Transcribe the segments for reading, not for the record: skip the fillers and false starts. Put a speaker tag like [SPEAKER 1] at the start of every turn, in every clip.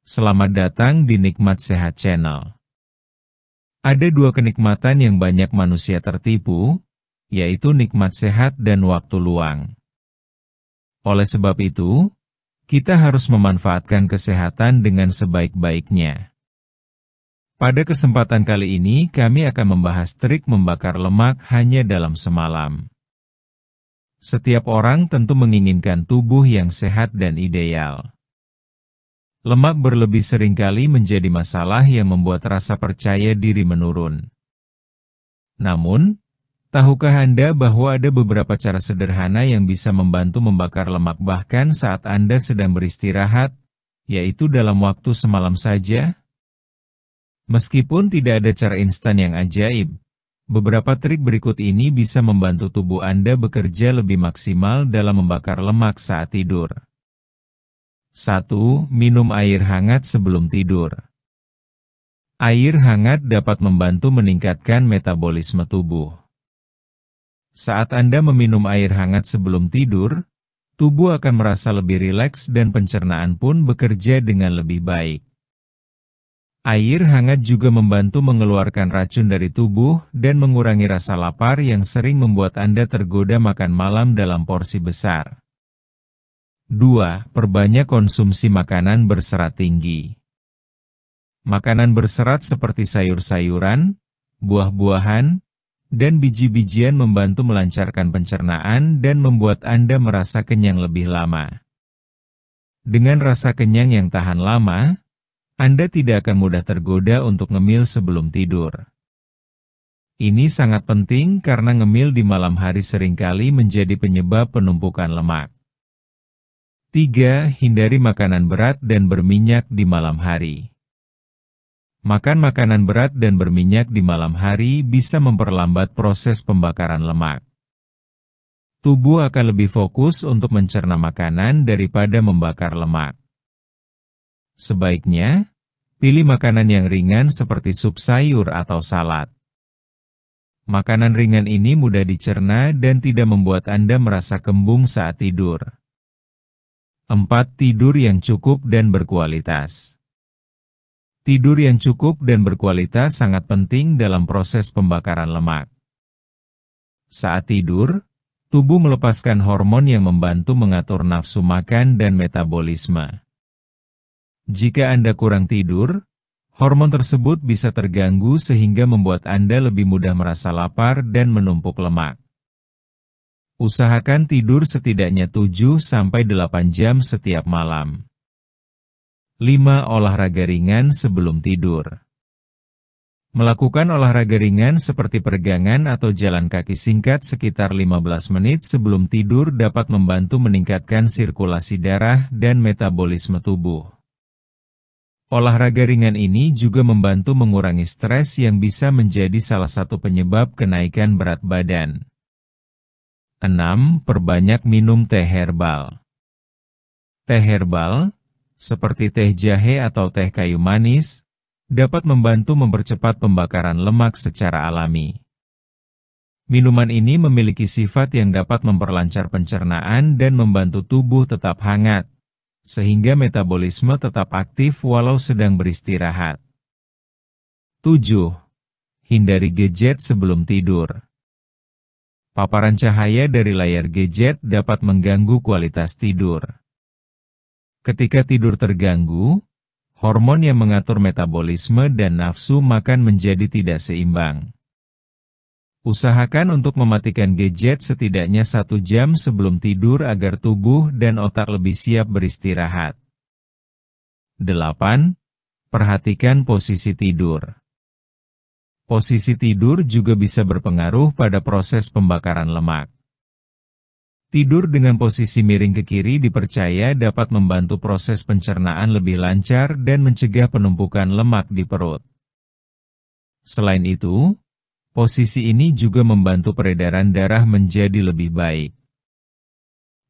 [SPEAKER 1] Selamat datang di Nikmat Sehat Channel. Ada dua kenikmatan yang banyak manusia tertipu, yaitu nikmat sehat dan waktu luang. Oleh sebab itu, kita harus memanfaatkan kesehatan dengan sebaik-baiknya. Pada kesempatan kali ini, kami akan membahas trik membakar lemak hanya dalam semalam. Setiap orang tentu menginginkan tubuh yang sehat dan ideal. Lemak berlebih seringkali menjadi masalah yang membuat rasa percaya diri menurun. Namun, tahukah Anda bahwa ada beberapa cara sederhana yang bisa membantu membakar lemak bahkan saat Anda sedang beristirahat, yaitu dalam waktu semalam saja? Meskipun tidak ada cara instan yang ajaib, beberapa trik berikut ini bisa membantu tubuh Anda bekerja lebih maksimal dalam membakar lemak saat tidur. 1. Minum air hangat sebelum tidur. Air hangat dapat membantu meningkatkan metabolisme tubuh. Saat Anda meminum air hangat sebelum tidur, tubuh akan merasa lebih rileks dan pencernaan pun bekerja dengan lebih baik. Air hangat juga membantu mengeluarkan racun dari tubuh dan mengurangi rasa lapar yang sering membuat Anda tergoda makan malam dalam porsi besar. 2. Perbanyak konsumsi makanan berserat tinggi. Makanan berserat seperti sayur-sayuran, buah-buahan, dan biji-bijian membantu melancarkan pencernaan dan membuat Anda merasa kenyang lebih lama. Dengan rasa kenyang yang tahan lama, Anda tidak akan mudah tergoda untuk ngemil sebelum tidur. Ini sangat penting karena ngemil di malam hari seringkali menjadi penyebab penumpukan lemak. 3. Hindari makanan berat dan berminyak di malam hari. Makan makanan berat dan berminyak di malam hari bisa memperlambat proses pembakaran lemak. Tubuh akan lebih fokus untuk mencerna makanan daripada membakar lemak. Sebaiknya, pilih makanan yang ringan seperti sup sayur atau salad. Makanan ringan ini mudah dicerna dan tidak membuat Anda merasa kembung saat tidur. 4. Tidur yang cukup dan berkualitas. Tidur yang cukup dan berkualitas sangat penting dalam proses pembakaran lemak. Saat tidur, tubuh melepaskan hormon yang membantu mengatur nafsu makan dan metabolisme. Jika Anda kurang tidur, hormon tersebut bisa terganggu sehingga membuat Anda lebih mudah merasa lapar dan menumpuk lemak. Usahakan tidur setidaknya 7-8 jam setiap malam. 5. Olahraga ringan sebelum tidur. Melakukan olahraga ringan seperti peregangan atau jalan kaki singkat sekitar 15 menit sebelum tidur dapat membantu meningkatkan sirkulasi darah dan metabolisme tubuh. Olahraga ringan ini juga membantu mengurangi stres yang bisa menjadi salah satu penyebab kenaikan berat badan. 6. Perbanyak minum teh herbal. Teh herbal, seperti teh jahe atau teh kayu manis, dapat membantu mempercepat pembakaran lemak secara alami. Minuman ini memiliki sifat yang dapat memperlancar pencernaan dan membantu tubuh tetap hangat, sehingga metabolisme tetap aktif walau sedang beristirahat. 7. Hindari gadget sebelum tidur. Paparan cahaya dari layar gadget dapat mengganggu kualitas tidur. Ketika tidur terganggu, hormon yang mengatur metabolisme dan nafsu makan menjadi tidak seimbang. Usahakan untuk mematikan gadget setidaknya 1 jam sebelum tidur agar tubuh dan otak lebih siap beristirahat. 8. Perhatikan posisi tidur. Posisi tidur juga bisa berpengaruh pada proses pembakaran lemak. Tidur dengan posisi miring ke kiri dipercaya dapat membantu proses pencernaan lebih lancar dan mencegah penumpukan lemak di perut. Selain itu, posisi ini juga membantu peredaran darah menjadi lebih baik.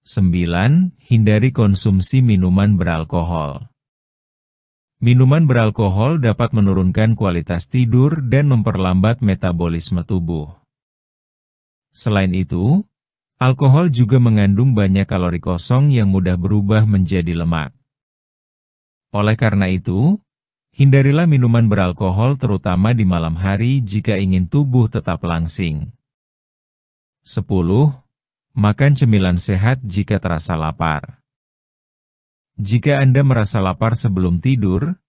[SPEAKER 1] 9. Hindari konsumsi minuman beralkohol. Minuman beralkohol dapat menurunkan kualitas tidur dan memperlambat metabolisme tubuh. Selain itu, alkohol juga mengandung banyak kalori kosong yang mudah berubah menjadi lemak. Oleh karena itu, hindarilah minuman beralkohol terutama di malam hari jika ingin tubuh tetap langsing. 10. Makan cemilan sehat jika terasa lapar. Jika Anda merasa lapar sebelum tidur,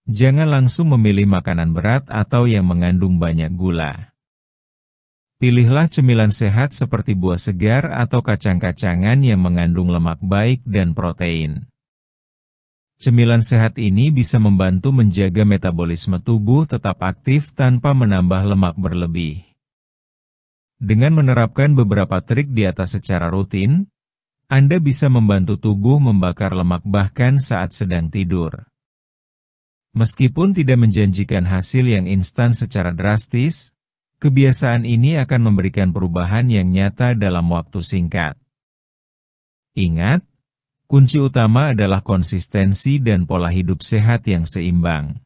[SPEAKER 1] jangan langsung memilih makanan berat atau yang mengandung banyak gula. Pilihlah cemilan sehat seperti buah segar atau kacang-kacangan yang mengandung lemak baik dan protein. Cemilan sehat ini bisa membantu menjaga metabolisme tubuh tetap aktif tanpa menambah lemak berlebih. Dengan menerapkan beberapa trik di atas secara rutin, Anda bisa membantu tubuh membakar lemak bahkan saat sedang tidur. Meskipun tidak menjanjikan hasil yang instan secara drastis, kebiasaan ini akan memberikan perubahan yang nyata dalam waktu singkat. Ingat, kunci utama adalah konsistensi dan pola hidup sehat yang seimbang.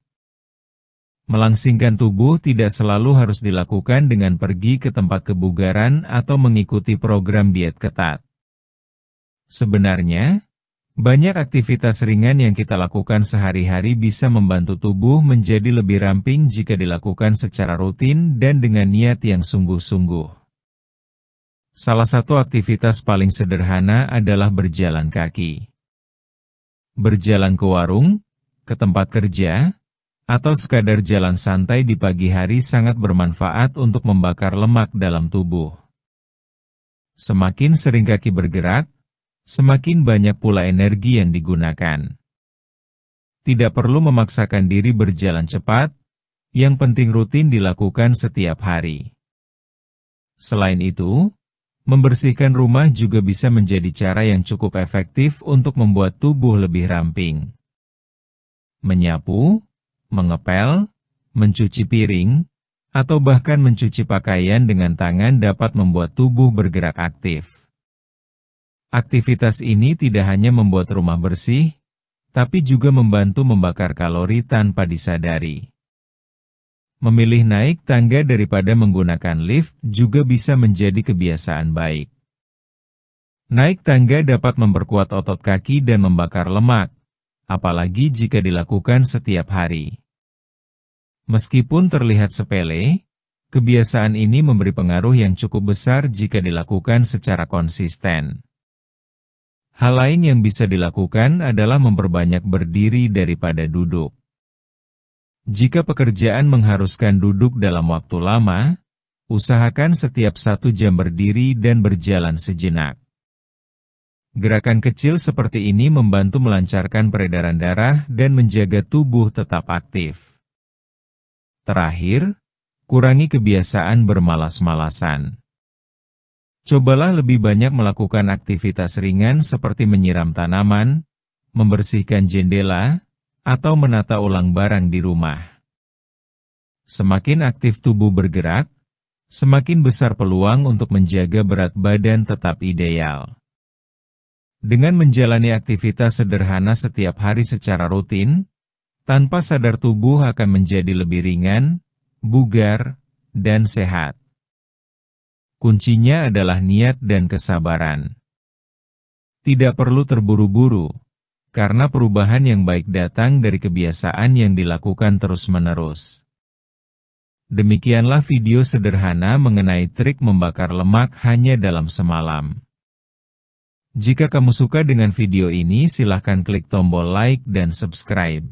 [SPEAKER 1] Melangsingkan tubuh tidak selalu harus dilakukan dengan pergi ke tempat kebugaran atau mengikuti program diet ketat. Sebenarnya, banyak aktivitas ringan yang kita lakukan sehari-hari bisa membantu tubuh menjadi lebih ramping jika dilakukan secara rutin dan dengan niat yang sungguh-sungguh. Salah satu aktivitas paling sederhana adalah berjalan kaki. Berjalan ke warung, ke tempat kerja, atau sekadar jalan santai di pagi hari sangat bermanfaat untuk membakar lemak dalam tubuh. Semakin sering kaki bergerak, semakin banyak pula energi yang digunakan. Tidak perlu memaksakan diri berjalan cepat, yang penting rutin dilakukan setiap hari. Selain itu, membersihkan rumah juga bisa menjadi cara yang cukup efektif untuk membuat tubuh lebih ramping. Menyapu, mengepel, mencuci piring, atau bahkan mencuci pakaian dengan tangan dapat membuat tubuh bergerak aktif. Aktivitas ini tidak hanya membuat rumah bersih, tapi juga membantu membakar kalori tanpa disadari. Memilih naik tangga daripada menggunakan lift juga bisa menjadi kebiasaan baik. Naik tangga dapat memperkuat otot kaki dan membakar lemak, apalagi jika dilakukan setiap hari. Meskipun terlihat sepele, kebiasaan ini memberi pengaruh yang cukup besar jika dilakukan secara konsisten. Hal lain yang bisa dilakukan adalah memperbanyak berdiri daripada duduk. Jika pekerjaan mengharuskan duduk dalam waktu lama, usahakan setiap 1 jam berdiri dan berjalan sejenak. Gerakan kecil seperti ini membantu melancarkan peredaran darah dan menjaga tubuh tetap aktif. Terakhir, kurangi kebiasaan bermalas-malasan. Cobalah lebih banyak melakukan aktivitas ringan seperti menyiram tanaman, membersihkan jendela, atau menata ulang barang di rumah. Semakin aktif tubuh bergerak, semakin besar peluang untuk menjaga berat badan tetap ideal. Dengan menjalani aktivitas sederhana setiap hari secara rutin, tanpa sadar tubuh akan menjadi lebih ringan, bugar, dan sehat. Kuncinya adalah niat dan kesabaran. Tidak perlu terburu-buru, karena perubahan yang baik datang dari kebiasaan yang dilakukan terus-menerus. Demikianlah video sederhana mengenai trik membakar lemak hanya dalam semalam. Jika kamu suka dengan video ini, silahkan klik tombol like dan subscribe.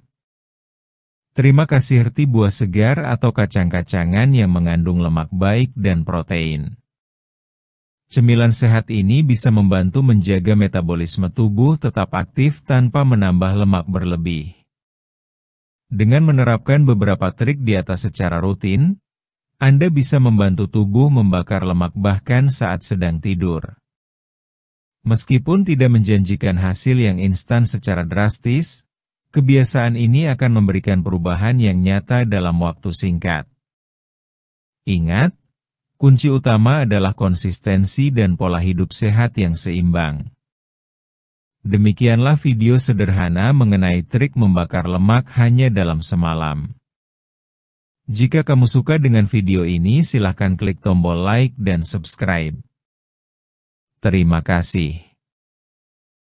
[SPEAKER 1] Terima kasih. Roti buah segar atau kacang-kacangan yang mengandung lemak baik dan protein. Cemilan sehat ini bisa membantu menjaga metabolisme tubuh tetap aktif tanpa menambah lemak berlebih. Dengan menerapkan beberapa trik di atas secara rutin, Anda bisa membantu tubuh membakar lemak bahkan saat sedang tidur. Meskipun tidak menjanjikan hasil yang instan secara drastis, kebiasaan ini akan memberikan perubahan yang nyata dalam waktu singkat. Ingat, kunci utama adalah konsistensi dan pola hidup sehat yang seimbang. Demikianlah video sederhana mengenai trik membakar lemak hanya dalam semalam. Jika kamu suka dengan video ini, silahkan klik tombol like dan subscribe. Terima kasih.